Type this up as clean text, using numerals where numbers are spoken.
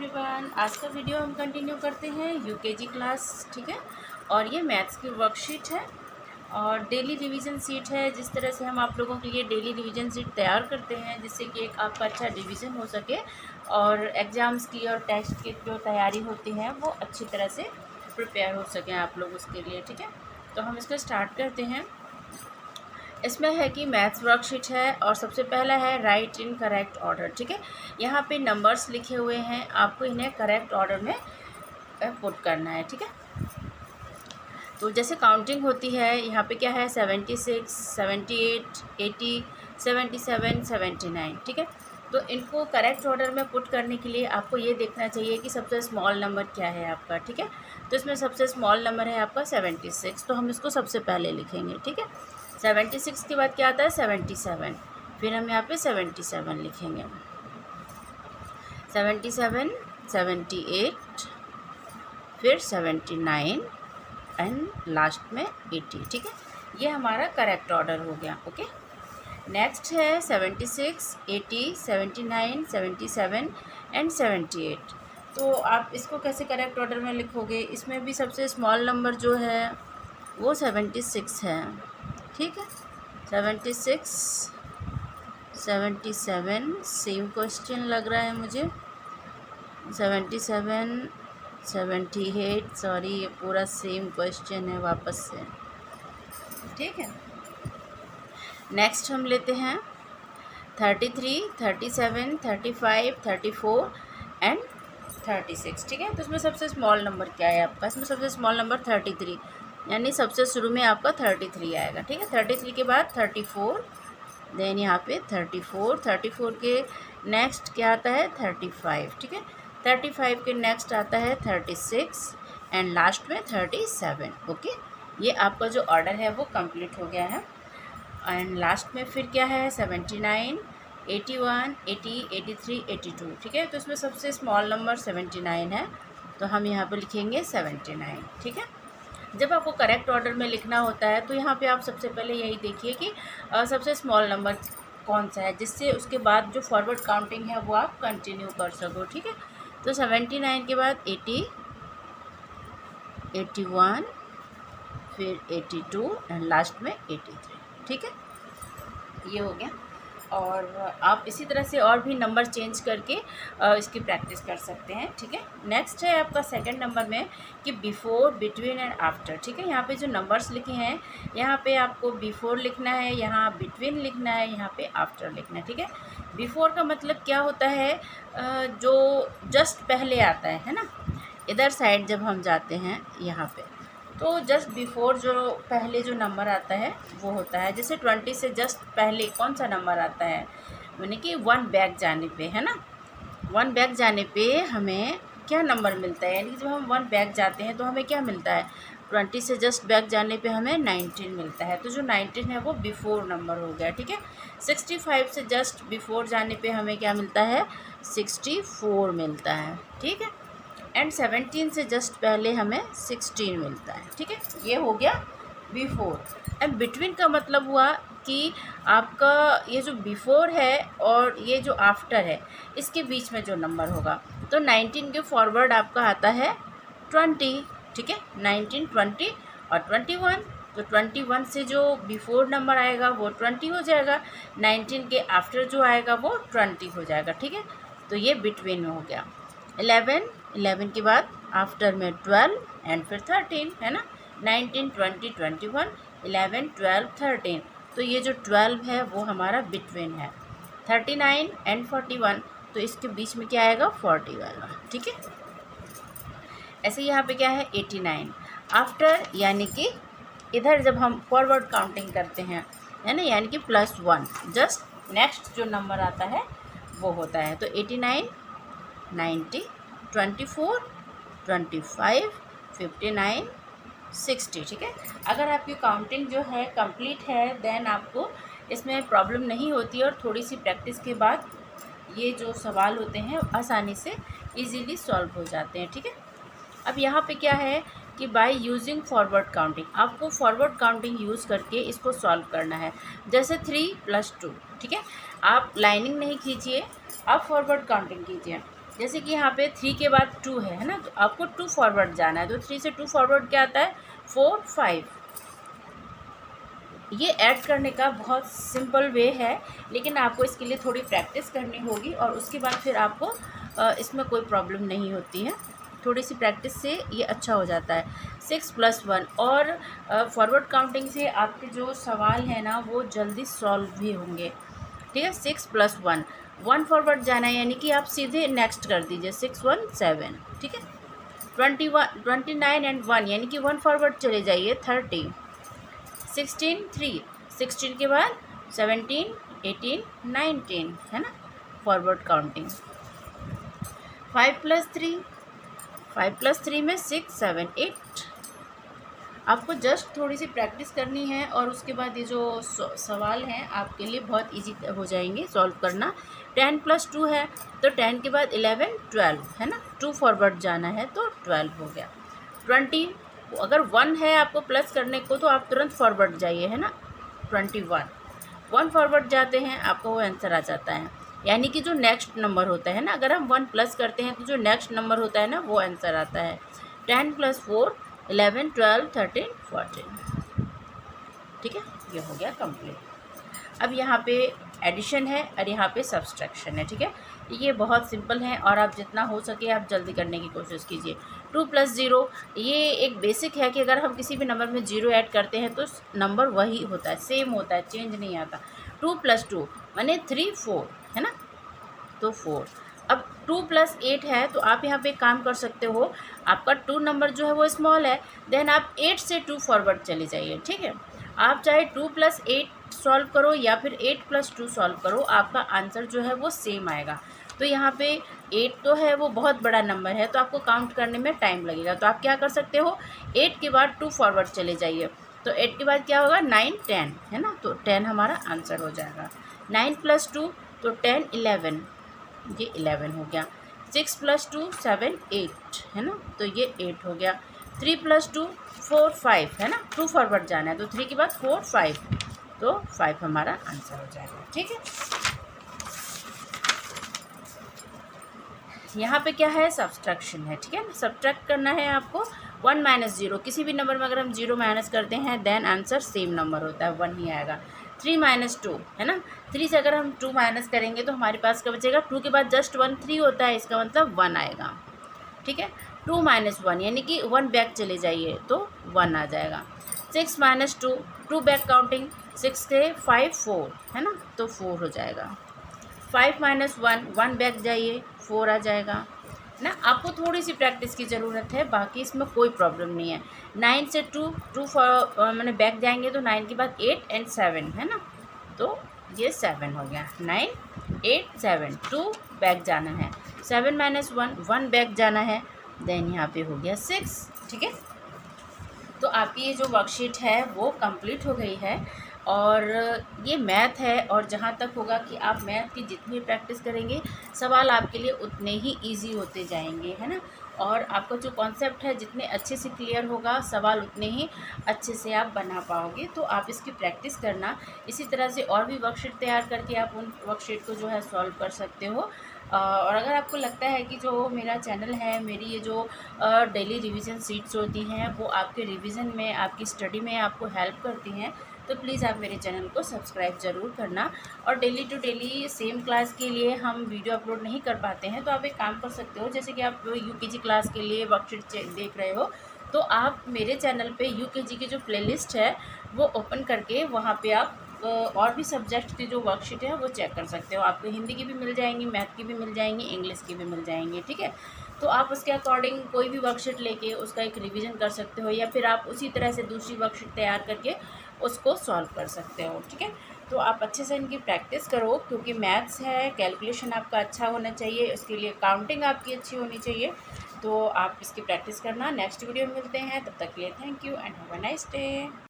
Everyone, आज का video हम कंटिन्यू करते हैं यूकेजी क्लास। ठीक है, और ये मैथ्स की वर्कशीट है और डेली रिवीजन सीट है। जिस तरह से हम आप लोगों के लिए डेली रिवीजन सीट तैयार करते हैं जिससे कि एक आपका अच्छा रिवीजन हो सके और एग्ज़ाम्स की और टेस्ट की जो तैयारी होती है वो अच्छी तरह से प्रिपेयर हो सकें आप लोग उसके लिए। ठीक है, तो हम इसको स्टार्ट करते हैं। इसमें है कि मैथ्स वर्कशीट है और सबसे पहला है राइट इन करेक्ट ऑर्डर। ठीक है, यहाँ पे नंबर्स लिखे हुए हैं, आपको इन्हें करेक्ट ऑर्डर में पुट करना है। ठीक है, तो जैसे काउंटिंग होती है यहाँ पे क्या है 76, 78, 80, 77, 79। ठीक है, तो इनको करेक्ट ऑर्डर में पुट करने के लिए आपको ये देखना चाहिए कि सबसे स्मॉल नंबर क्या है आपका। ठीक है, तो इसमें सबसे स्मॉल नंबर है आपका 76, तो हम इसको सबसे पहले लिखेंगे। ठीक है, 76 के बाद क्या आता है 77, फिर हम यहाँ पे 77 लिखेंगे, 77, 78, फिर 79 एंड लास्ट में 80। ठीक है, ये हमारा करेक्ट ऑर्डर हो गया। ओके, नेक्स्ट है 76, 80, 79, 77 एंड 78। तो आप इसको कैसे करेक्ट ऑर्डर में लिखोगे? इसमें भी सबसे स्मॉल नंबर जो है वो 76 है। ठीक है, 76, 77 सेम क्वेश्चन लग रहा है मुझे, 77, 78, सॉरी ये पूरा सेम क्वेश्चन है वापस से। ठीक है, नेक्स्ट हम लेते हैं 33, 37, 35, 34 एंड 36। ठीक है, तो इसमें सबसे स्मॉल नंबर क्या है आपका? इसमें सबसे स्मॉल नंबर 33, यानी सबसे शुरू में आपका 33 आएगा। ठीक है, 33 के बाद 34, देन यहाँ पे 34, 34 के नेक्स्ट क्या आता है 35। ठीक है, 35 के नेक्स्ट आता है 36 एंड लास्ट में 37। ओके, ये आपका जो ऑर्डर है वो कंप्लीट हो गया है। एंड लास्ट में फिर क्या है 79, 81, 80, 83, 82। ठीक है, तो इसमें सबसे स्मॉल नंबर 79 है, तो हम यहाँ पे लिखेंगे 79। ठीक है, जब आपको करेक्ट ऑर्डर में लिखना होता है तो यहाँ पे आप सबसे पहले यही देखिए कि सबसे स्मॉल नंबर कौन सा है, जिससे उसके बाद जो फॉरवर्ड काउंटिंग है वो आप कंटिन्यू कर सको। ठीक है, तो 79 के बाद 80, 81, फिर 82 एंड लास्ट में 83। ठीक है, ये हो गया। और आप इसी तरह से और भी नंबर चेंज करके इसकी प्रैक्टिस कर सकते हैं। ठीक है, नेक्स्ट है आपका सेकंड नंबर में कि बिफोर, बिटवीन एंड आफ्टर। ठीक है, यहाँ पे जो नंबर्स लिखे हैं यहाँ पे आपको बिफोर लिखना है, यहाँ बिटवीन लिखना है, यहाँ पे आफ्टर लिखना है। ठीक है, बिफोर का मतलब क्या होता है, जो जस्ट पहले आता है ना, इधर साइड जब हम जाते हैं यहाँ पे तो जस्ट बिफोर जो पहले जो नंबर आता है वो होता है। जैसे 20 से जस्ट पहले कौन सा नंबर आता है, यानी कि 1 बैक जाने पे, है ना, 1 बैक जाने पे हमें क्या नंबर मिलता है, यानी कि जब हम 1 बैक जाते हैं तो हमें क्या मिलता है, 20 से जस्ट बैक जाने पे हमें 19 मिलता है, तो जो 19 है वो बिफोर नंबर हो गया। ठीक है, 65 से जस्ट बिफोर जाने पे हमें क्या मिलता है, 64 मिलता है। ठीक है, एंड 17 से जस्ट पहले हमें 16 मिलता है। ठीक है, ये हो गया बिफोर। एंड बिटवीन का मतलब हुआ कि आपका ये जो बिफोर है और ये जो आफ्टर है इसके बीच में जो नंबर होगा, तो 19 के फॉरवर्ड आपका आता है 20। ठीक है, 19, 20 और 21, तो 21 से जो बिफोर नंबर आएगा वो 20 हो जाएगा, 19 के आफ्टर जो आएगा वो 20 हो जाएगा। ठीक है, तो ये बिटवीन हो गया। 11 के बाद आफ्टर में 12 एंड फिर 13, है ना, 19, 20, 21, 11, 12, 13, तो ये जो 12 है वो हमारा बिटवीन है। 39 एंड 41, तो इसके बीच में क्या आएगा 40 आएगा। ठीक है, ऐसे यहाँ पे क्या है 89 आफ्टर, यानी कि इधर जब हम फॉरवर्ड काउंटिंग करते हैं, है ना, यानी कि +1 जस्ट नेक्स्ट जो नंबर आता है वो होता है। तो 89, 90, 24, 25, 59, 60। ठीक है, अगर आपकी काउंटिंग जो है कंप्लीट है देन आपको इसमें प्रॉब्लम नहीं होती और थोड़ी सी प्रैक्टिस के बाद ये जो सवाल होते हैं आसानी से इजीली सॉल्व हो जाते हैं। ठीक है, अब यहाँ पे क्या है कि बाय यूजिंग फॉरवर्ड काउंटिंग, आपको फॉरवर्ड काउंटिंग यूज़ करके इसको सॉल्व करना है। जैसे 3 + 2। ठीक है, आप लाइनिंग नहीं कीजिए, आप फॉरवर्ड काउंटिंग कीजिए। जैसे कि यहाँ पे 3 के बाद 2 है ना, तो आपको 2 फॉरवर्ड जाना है, तो 3 से 2 फॉरवर्ड क्या आता है 4 5। ये ऐड करने का बहुत सिंपल वे है, लेकिन आपको इसके लिए थोड़ी प्रैक्टिस करनी होगी और उसके बाद फिर आपको इसमें कोई प्रॉब्लम नहीं होती है। थोड़ी सी प्रैक्टिस से ये अच्छा हो जाता है। 6 + 1 और फॉरवर्ड काउंटिंग से आपके जो सवाल हैं ना वो जल्दी सॉल्व भी होंगे। ठीक है, 6 + 1 1 फॉरवर्ड जाना है, यानी कि आप सीधे नेक्स्ट कर दीजिए 6 1 7। ठीक है, 29 एंड 1 यानी कि 1 फॉरवर्ड चले जाइए 30। 16 3 16 के बाद 17 18 19 है ना, फॉरवर्ड काउंटिंग। 5 + 3 में 6 7 8। आपको जस्ट थोड़ी सी प्रैक्टिस करनी है और उसके बाद ये जो सवाल हैं आपके लिए बहुत इजी हो जाएंगे सॉल्व करना। 10 + 2 है तो 10 के बाद 11 12 है ना, 2 फॉरवर्ड जाना है तो 12 हो गया। 20 अगर 1 है आपको प्लस करने को तो आप तुरंत फॉरवर्ड जाइए है ना, 21 1 फॉरवर्ड जाते हैं आपको वो आंसर आ जाता है, यानी कि जो नेक्स्ट नंबर होता है ना, अगर हम 1 प्लस करते हैं तो जो नेक्स्ट नंबर होता है ना वो आंसर आता है। 10 + 4 11 12 13 14। ठीक है, ये हो गया कंप्लीट। अब यहाँ पे एडिशन है और यहाँ पे सब्सट्रैक्शन है। ठीक है, ये बहुत सिंपल है और आप जितना हो सके आप जल्दी करने की कोशिश कीजिए। 2 + 0 ये एक बेसिक है कि अगर हम किसी भी नंबर में 0 ऐड करते हैं तो नंबर वही होता है, सेम होता है, चेंज नहीं आता। 2 + 2 माने 3 4 है ना, तो 4। अब 2 + 8 है तो आप यहाँ पे काम कर सकते हो, आपका 2 नंबर जो है वो स्मॉल है, देन आप 8 से 2 फॉरवर्ड चले जाइए। ठीक है, आप चाहे 2 + 8 सॉल्व करो या फिर 8 + 2 सॉल्व करो, आपका आंसर जो है वो सेम आएगा। तो यहाँ पे 8 तो है वो बहुत बड़ा नंबर है तो आपको काउंट करने में टाइम लगेगा, तो आप क्या कर सकते हो 8 के बाद 2 फॉरवर्ड चले जाइए, तो 8 के बाद क्या होगा 9 10 है ना, तो 10 हमारा आंसर हो जाएगा। 9 + 2 तो 10 11, ये 11 हो गया। 6 + 2 7 8 है ना, तो ये 8 हो गया। 3 + 2 4 5 है ना, 2 फॉरवर्ड जाना है तो 3 के बाद 4 5, तो 5 हमारा आंसर हो जाएगा। ठीक है, यहाँ पे क्या है सब्सट्रैक्शन है। ठीक है, सब्ट्रैक्ट करना है आपको 1 - 0, किसी भी नंबर में अगर हम 0 माइनस करते हैं देन आंसर सेम नंबर होता है, 1 ही आएगा। 3 - 2 है ना, 3 से अगर हम 2 माइनस करेंगे तो हमारे पास क्या बचेगा, 2 के बाद जस्ट 1 3 होता है, इसका मतलब 1 आएगा। ठीक है, 2 - 1 यानी कि 1 बैक चले जाइए तो 1 आ जाएगा। 6 - 2 2 बैक काउंटिंग, 6 से 5 4 है ना, तो 4 हो जाएगा। 5 - 1 1 बैक जाइए 4 आ जाएगा ना। आपको थोड़ी सी प्रैक्टिस की ज़रूरत है, बाकी इसमें कोई प्रॉब्लम नहीं है। 9 से 2 मैंने बैक जाएंगे तो 9 के बाद 8 एंड 7 है ना, तो ये 7 हो गया। 9 8 7 2 बैक जाना है। 7 - 1 1 बैक जाना है, देन यहाँ पे हो गया 6। ठीक है, तो आपकी ये जो वर्कशीट है वो कंप्लीट हो गई है और ये मैथ है, और जहाँ तक होगा कि आप मैथ की जितनी प्रैक्टिस करेंगे सवाल आपके लिए उतने ही इजी होते जाएंगे है ना, और आपका जो कॉन्सेप्ट है जितने अच्छे से क्लियर होगा सवाल उतने ही अच्छे से आप बना पाओगे। तो आप इसकी प्रैक्टिस करना, इसी तरह से और भी वर्कशीट तैयार करके आप उन वर्कशीट को जो है सॉल्व कर सकते हो। और अगर आपको लगता है कि जो मेरा चैनल है, मेरी ये जो डेली रिवीजन शीट्स होती हैं वो आपके रिवीजन में, आपकी स्टडी में आपको हेल्प करती हैं, तो प्लीज़ आप मेरे चैनल को सब्सक्राइब ज़रूर करना। और daily to daily same class के लिए हम वीडियो अपलोड नहीं कर पाते हैं, तो आप एक काम कर सकते हो, जैसे कि आप यूकेजी क्लास के लिए वर्कशीट देख रहे हो तो आप मेरे चैनल पे यूकेजी की जो प्लेलिस्ट है वो ओपन करके वहाँ पे आप और भी सब्जेक्ट की जो वर्कशीट है वो चेक कर सकते हो। आपको हिंदी की भी मिल जाएंगी, मैथ की भी मिल जाएंगी, इंग्लिश की भी मिल जाएंगी। ठीक है, तो आप उसके अकॉर्डिंग कोई भी वर्कशीट लेके उसका एक रिवीजन कर सकते हो, या फिर आप उसी तरह से दूसरी वर्कशीट तैयार करके उसको सॉल्व कर सकते हो। ठीक है, तो आप अच्छे से इनकी प्रैक्टिस करो, क्योंकि मैथ्स है, कैलकुलेशन आपका अच्छा होना चाहिए, इसके लिए काउंटिंग आपकी अच्छी होनी चाहिए। तो आप इसकी प्रैक्टिस करना। नेक्स्ट वीडियो में मिलते हैं, तब तक के लिए thank you and have a nice day.